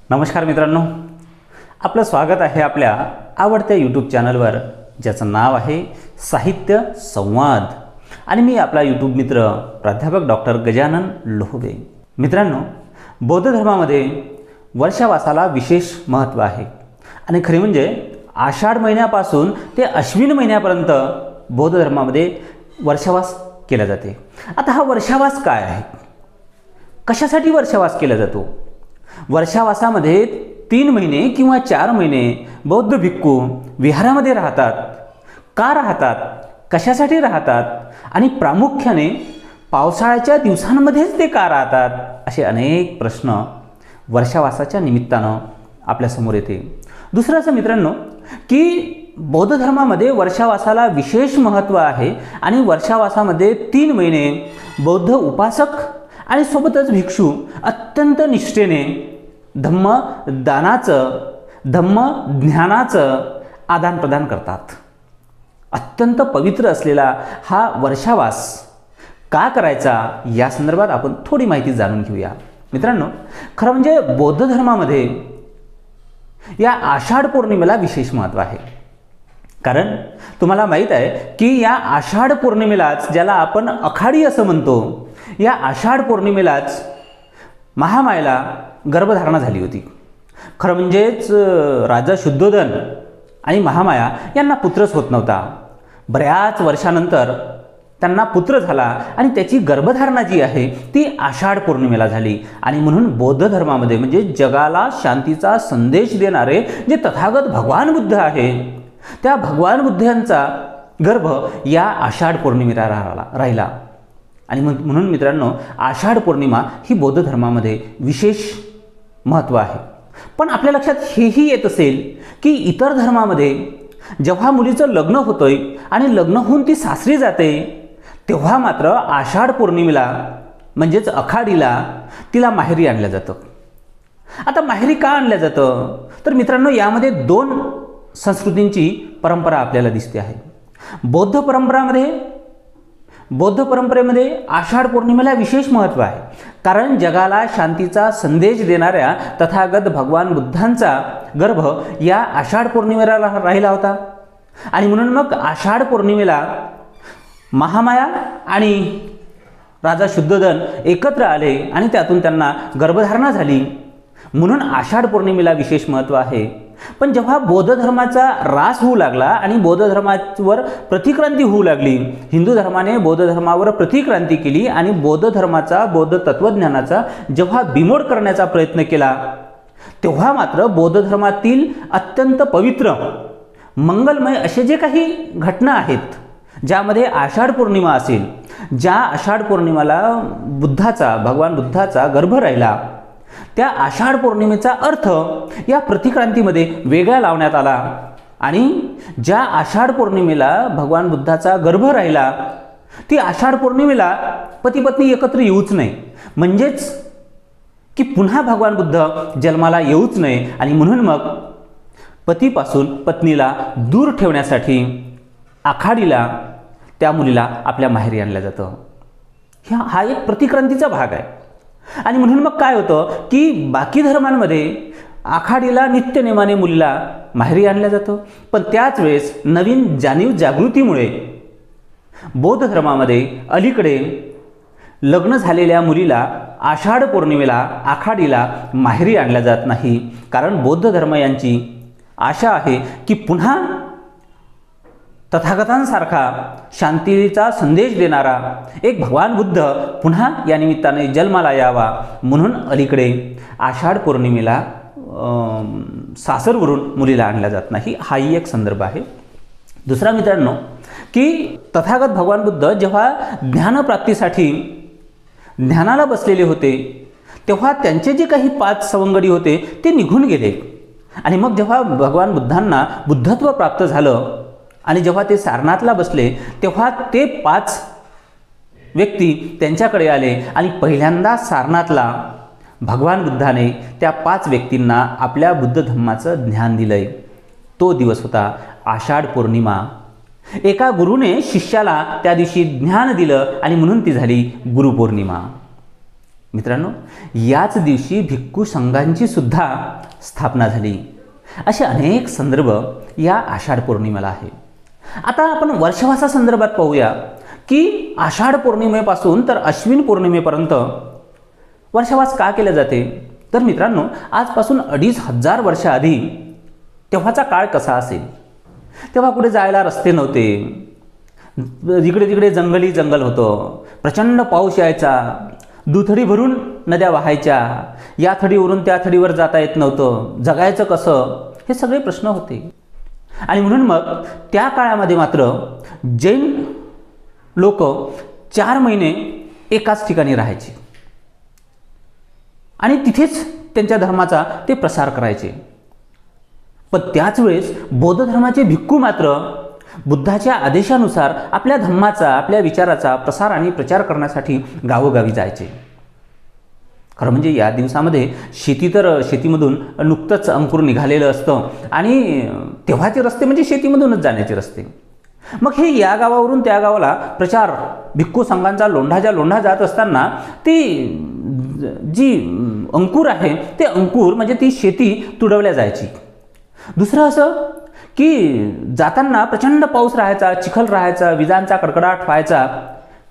नमस्कार मित्रांनो, आपलं स्वागत आहे आपल्या आवडत्या यूट्यूब चॅनलवर, ज्याचं नाव आहे साहित्य संवाद. आणि मी आपला यूट्यूब मित्र प्राध्यापक डॉक्टर गजानन लोहबे. मित्रांनो, बौद्ध धर्मामध्ये वर्षावासाला विशेष महत्त्व आहे. आणि खरे म्हणजे आषाढ महिन्यापासून ते अश्विन महिन्यापर्यंत बौद्ध धर्मामध्ये वर्षावास केला जाते. आता हा वर्षावास काय आहे, कशासाठी वर्षावास केला जातो? वर्षावासामध्ये 3 महिने किंवा 4 महिने बौद्ध भिक्खू विहारामध्ये राहतात. का राहतात, कशासाठी राहतात आणि प्रामुख्याने पावसाळ्याच्या दिवसांमध्येच ते का राहतात, असे अनेक प्रश्न वर्षावासाच्या निमित्तानं आपल्यासमोर येते. दुसरं असं मित्रांनो की बौद्ध धर्मामध्ये वर्षावासाला विशेष महत्त्व आहे आणि वर्षावासामध्ये 3 महिने बौद्ध उपासक आणि सोबतच भिक्षू अत्यंत निष्ठेने धम्मदानाचं, धम्मज्ञानाचं आदानप्रदान करतात. अत्यंत पवित्र असलेला हा वर्षावास का करायचा, या संदर्भात आपण थोडी माहिती जाणून घेऊया. मित्रांनो, खरं म्हणजे बौद्ध धर्मामध्ये या आषाढ पौर्णिमेला विशेष महत्त्व आहे. कारण तुम्हाला माहीत आहे की या आषाढ पौर्णिमेलाच, ज्याला आपण आखाडी असं म्हणतो, या आषाढ पौर्णिमेलाच महामायेला गर्भधारणा झाली होती. खरं म्हणजेच राजा शुद्धोधन आणि महामाया यांना पुत्रच होत नव्हता. बऱ्याच वर्षानंतर त्यांना पुत्र झाला आणि त्याची गर्भधारणा जी आहे ती आषाढ पौर्णिमेला झाली. आणि म्हणून बौद्ध धर्मामध्ये म्हणजे जगाला शांतीचा संदेश देणारे जे तथागत भगवान बुद्ध आहे, त्या भगवान बुद्धांचा गर्भ या आषाढ पौर्णिमेला राहिला. आणि म्हणून मित्रांनो, आषाढ पौर्णिमा ही बौद्ध धर्मामध्ये विशेष महत्त्व आहे. पण आपल्या लक्षात हेही येत असेल की इतर धर्मामध्ये जेव्हा मुलीचं लग्न होतंय आणि लग्न होऊन ती सासरी जाते, तेव्हा मात्र आषाढ पौर्णिमेला म्हणजेच आखाडीला तिला माहेरी आणलं जातं. आता माहेरी का आणलं जातं, तर मित्रांनो यामध्ये 2 संस्कृतींची परंपरा आपल्याला दिसते आहे. बौद्ध परंपरेमध्ये आषाढ पौर्णिमेला विशेष महत्त्व आहे. कारण जगाला शांतीचा संदेश देणाऱ्या तथागत भगवान बुद्धांचा गर्भ या आषाढ पौर्णिमेला राहिला होता. आणि म्हणून मग आषाढ पौर्णिमेला महामाया आणि राजा शुद्धोधन एकत्र आले आणि त्यातून त्यांना गर्भधारणा झाली. म्हणून आषाढ पौर्णिमेला विशेष महत्त्व आहे. पण जेव्हा बौद्ध धर्माचा ऱ्हास होऊ लागला आणि बौद्ध धर्मावर प्रतिक्रांती होऊ लागली, हिंदू धर्माने बौद्ध धर्मावर प्रतिक्रांती केली आणि बौद्ध धर्माचा, बौद्ध तत्त्वज्ञानाचा जेव्हा बिमोड करण्याचा प्रयत्न केला, तेव्हा मात्र बौद्ध धर्मातील अत्यंत पवित्र, मंगलमय असे जे काही घटना आहेत, ज्यामध्ये आषाढ पौर्णिमा असेल, ज्या आषाढ पौर्णिमेला भगवान बुद्धाचा गर्भ राहिला, त्या आषाढ पौर्णिमेचा अर्थ या प्रतिक्रांतीमध्ये वेगळा लावण्यात आला. आणि ज्या आषाढ पौर्णिमेला भगवान बुद्धाचा गर्भ राहिला, ती आषाढ पौर्णिमेला पती पत्नी एकत्र येऊच नये, म्हणजेच की पुन्हा भगवान बुद्ध जन्माला येऊच नये. आणि म्हणून मग पतीपासून पत्नीला दूर ठेवण्यासाठी आखाडीला त्या मुलीला आपल्या माहेरी आणलं जातं. हा एक प्रतिक्रांतीचा भाग आहे. आणि म्हणून मग काय होतं की बाकी धर्मांमध्ये आखाडीला नित्यनेमाने मुलीला माहेरी आणलं जातं. पण त्याच वेळेस नवीन जागृतीमुळे बौद्ध धर्मामध्ये अलीकडे लग्न झालेल्या मुलीला आषाढ पौर्णिमेला आखाडीला माहेरी आणलं जात नाही. कारण बौद्ध धर्म यांची आशा आहे की पुन्हा तथागतांसारखा शांतीचा संदेश देणारा एक भगवान बुद्ध पुन्हा या निमित्ताने जन्माला यावा. म्हणून अलीकडे आषाढ पौर्णिमेला सासरवरून मुलीला आणला जात नाही. हाही एक संदर्भ आहे. दुसरा मित्रांनो की तथागत भगवान बुद्ध जेव्हा ज्ञानप्राप्तीसाठी ध्यानाला बसलेले होते, तेव्हा त्यांचे जे काही 5 सवंगडी होते ते निघून गेले. आणि मग जेव्हा भगवान बुद्धांना बुद्धत्व प्राप्त झालं आणि जेव्हा ते सारनाथला बसले, तेव्हा ते 5 व्यक्ती त्यांच्याकडे आले आणि पहिल्यांदा सारनाथला भगवान बुद्धाने त्या 5 व्यक्तींना आपल्या बुद्ध धम्माचं ज्ञान दिलंय. तो दिवस होता आषाढ पौर्णिमा. एका गुरुने शिष्याला त्या दिवशी ज्ञान दिलं आणि म्हणून ती झाली गुरुपौर्णिमा. मित्रांनो, याच दिवशी भिक्खू संघांची सुद्धा स्थापना झाली. असे अनेक संदर्भ या आषाढ पौर्णिमेला आहे. आता आपण वर्षवासा संदर्भात पाहूया की आषाढ पौर्णिमेपासून तर अश्विन पौर्णिमेपर्यंत वर्षवास का केले जाते. तर मित्रांनो, आजपासून 2500 वर्ष आधी तेव्हाचा काळ कसा असेल. तेव्हा कुठे जायला रस्ते नव्हते, जिकडे तिकडे जंगली जंगल होतं, प्रचंड पाऊस यायचा, दुथडी भरून नद्या वाहायच्या, या थडीवरून त्या थडीवर जाता येत नव्हतं, जगायचं कसं, हे सगळे प्रश्न होते. आणि म्हणून मग त्या काळामध्ये मात्र जैन लोक 4 महिने एकाच ठिकाणी राहायचे आणि तिथेच त्यांच्या धर्माचा ते प्रसार करायचे. पण त्याच वेळेस बौद्ध धर्माचे भिक्खू मात्र बुद्धाच्या आदेशानुसार आपल्या धम्माचा, आपल्या विचाराचा प्रसार आणि प्रचार करण्यासाठी गावोगावी जायचे. खरं म्हणजे या दिवसामध्ये शेतीमधून नुकतंच अंकुर निघालेलं असतं आणि तेव्हाचे रस्ते म्हणजे शेतीमधूनच जाण्याचे रस्ते. मग हे या गावावरून त्या गावाला प्रचार भिक्खू संघांचा लोंढाच्या लोंढा जात असताना ती जी अंकुर आहे ते अंकुर म्हणजे ती शेती तुडवल्या जायची. दुसरं असं की जाताना प्रचंड पाऊस राहायचा, चिखल राहायचा, विजांचा कडकडाट व्हायचा.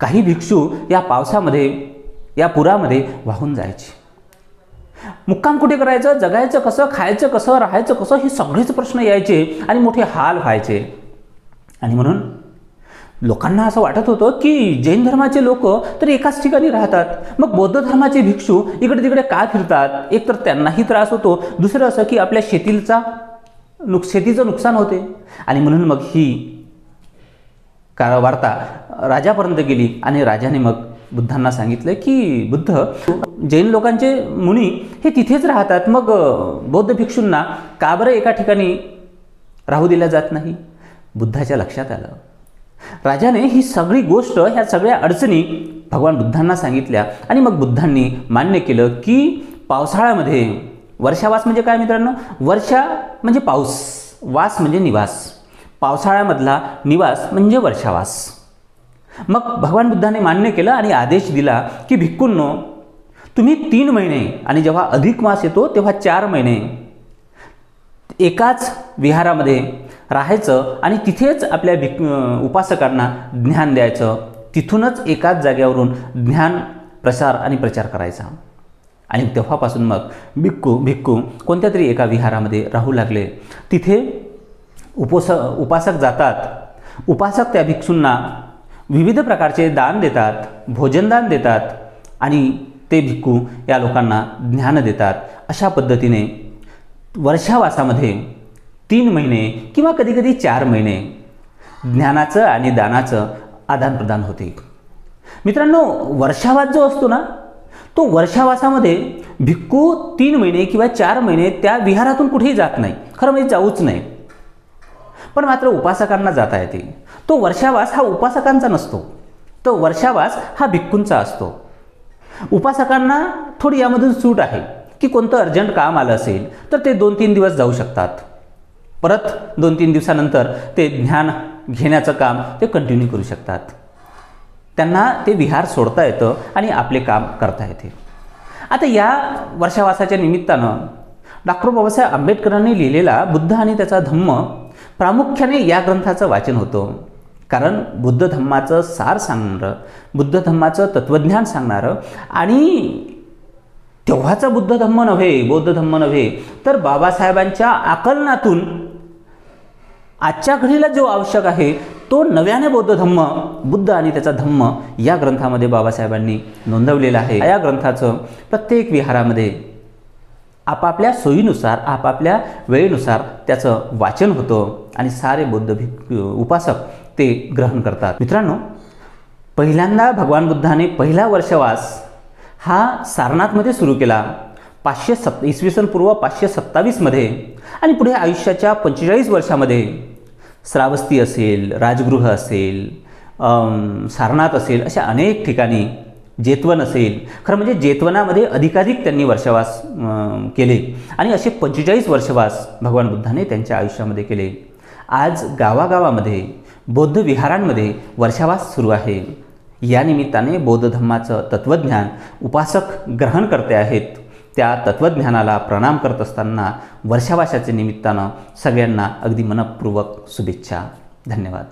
काही भिक्षू या पावसामध्ये, या पुरामध्ये वाहून जायचे. मुक्काम कुठे करायचं, जगायचं कसं, खायचं कसं, राहायचं कसं, हे सगळेच प्रश्न यायचे आणि मोठे हाल व्हायचे. आणि म्हणून लोकांना असं वाटत होतं की जैन धर्माचे लोक तर एकाच ठिकाणी राहतात, मग बौद्ध धर्माचे भिक्षू इकडे तिकडे का फिरतात. एक तर त्यांनाही त्रास होतो, दुसरं असं की आपल्या शेतीचं नुकसान होते. आणि म्हणून मग ही वार्ता राजापर्यंत गेली आणि राजाने मग बुद्धांना सांगितलं की बुद्ध, जैन लोकांचे मुनी हे तिथेच राहतात, मग बौद्ध भिक्षूंना का बरं एका ठिकाणी राहू दिल्या जात नाही. बुद्धाच्या लक्षात आलं. राजाने ही सगळी गोष्ट, ह्या सगळ्या अडचणी भगवान बुद्धांना सांगितल्या आणि मग बुद्धांनी मान्य केलं की पावसाळ्यामध्ये, वर्षावास म्हणजे काय मित्रांनो, वर्षा म्हणजे पाऊस, वास म्हणजे निवास, पावसाळ्यामधला निवास म्हणजे वर्षावास. मग भगवान बुद्धाने मान्य केलं आणि आदेश दिला की भिक्खूंनो, तुम्ही 3 महिने आणि जेव्हा अधिक मास येतो तेव्हा 4 महिने एकाच विहारामध्ये राहायचं आणि तिथेच आपल्या उपासकांना ज्ञान द्यायचं. तिथूनच एकाच जागेवरून ज्ञान प्रसार आणि प्रचार करायचा. आणि तेव्हापासून मग भिक्खू कोणत्या तरी एका विहारामध्ये राहू लागले. तिथे उपासक जातात. उपासक त्या भिक्षूंना विविध प्रकारचे दान देतात, भोजनदान देतात आणि ते भिक्खू या लोकांना ज्ञान देतात. अशा पद्धतीने वर्षावासामध्ये 3 महिने किंवा कधीकधी 4 महिने ज्ञानाचं आणि दानाचं आदानप्रदान होते. मित्रांनो, वर्षावास जो असतो ना, तो वर्षावासामध्ये भिक्खू 3 महिने किंवा 4 महिने त्या विहारातून कुठेही जात नाही. खरं म्हणजे जाऊच नाही, पण मात्र उपासकांना जाता येते. तो वर्षावास हा उपासकांचा नसतो, तो वर्षावास हा भिक्खूंचा असतो. उपासकांना थोडी यामधून सूट आहे की कोणतं अर्जंट काम आलं असेल तर ते 2-3 दिवस जाऊ शकतात. परत 2-3 दिवसानंतर ते ज्ञान घेण्याचं काम ते कंटिन्यू करू शकतात. त्यांना ते विहार सोडता येतं आणि आपले काम करता येते. आता या वर्षावासाच्या निमित्तानं डॉक्टर बाबासाहेब आंबेडकरांनी लिहिलेला बुद्ध आणि त्याचा धम्म प्रामुख्याने या ग्रंथाचं वाचन होतं. कारण बुद्ध धम्माचं सार सांगणारं, बुद्ध धम्माचं तत्त्वज्ञान सांगणारं आणि तेव्हाचा बुद्ध धम्म नव्हे, बौद्ध धम्म नव्हे, तर बाबासाहेबांच्या आकलनातून आजच्या घडीला जो आवश्यक आहे तो नव्याने बौद्ध धम्म, बुद्ध आणि त्याचा धम्म या ग्रंथामध्ये बाबासाहेबांनी नोंदवलेला आहे. या ग्रंथाचं प्रत्येक विहारामध्ये आपापल्या सोयीनुसार, आपापल्या वेळेनुसार त्याचं वाचन होतं आणि सारे बौद्ध उपासक ते ग्रहण करतात. मित्रांनो, पहिल्यांदा भगवान बुद्धाने पहिला वर्षवास हा सारनाथमध्ये सुरू केला इसवी सन पूर्व 527 मध्ये आणि पुढे आयुष्याच्या 45 वर्षामध्ये श्रावस्ती असेल, राजगृह असेल, सारनाथ असेल, अशा अनेक ठिकाणी, जेतवन असेल, खरं म्हणजे जेतवनामध्ये अधिकाधिक त्यांनी वर्षवास केले आणि असे 45 वर्षवास भगवान बुद्धाने त्यांच्या आयुष्यामध्ये केले. आज गावागावामध्ये बौद्ध विहारांमध्ये वर्षावास सुरू आहे. या निमित्ताने बौद्ध धम्माचं तत्त्वज्ञान उपासक ग्रहण करते आहेत. त्या तत्त्वज्ञानाला प्रणाम करत असताना वर्षावासाच्या निमित्तानं सगळ्यांना अगदी मनपूर्वक शुभेच्छा. धन्यवाद.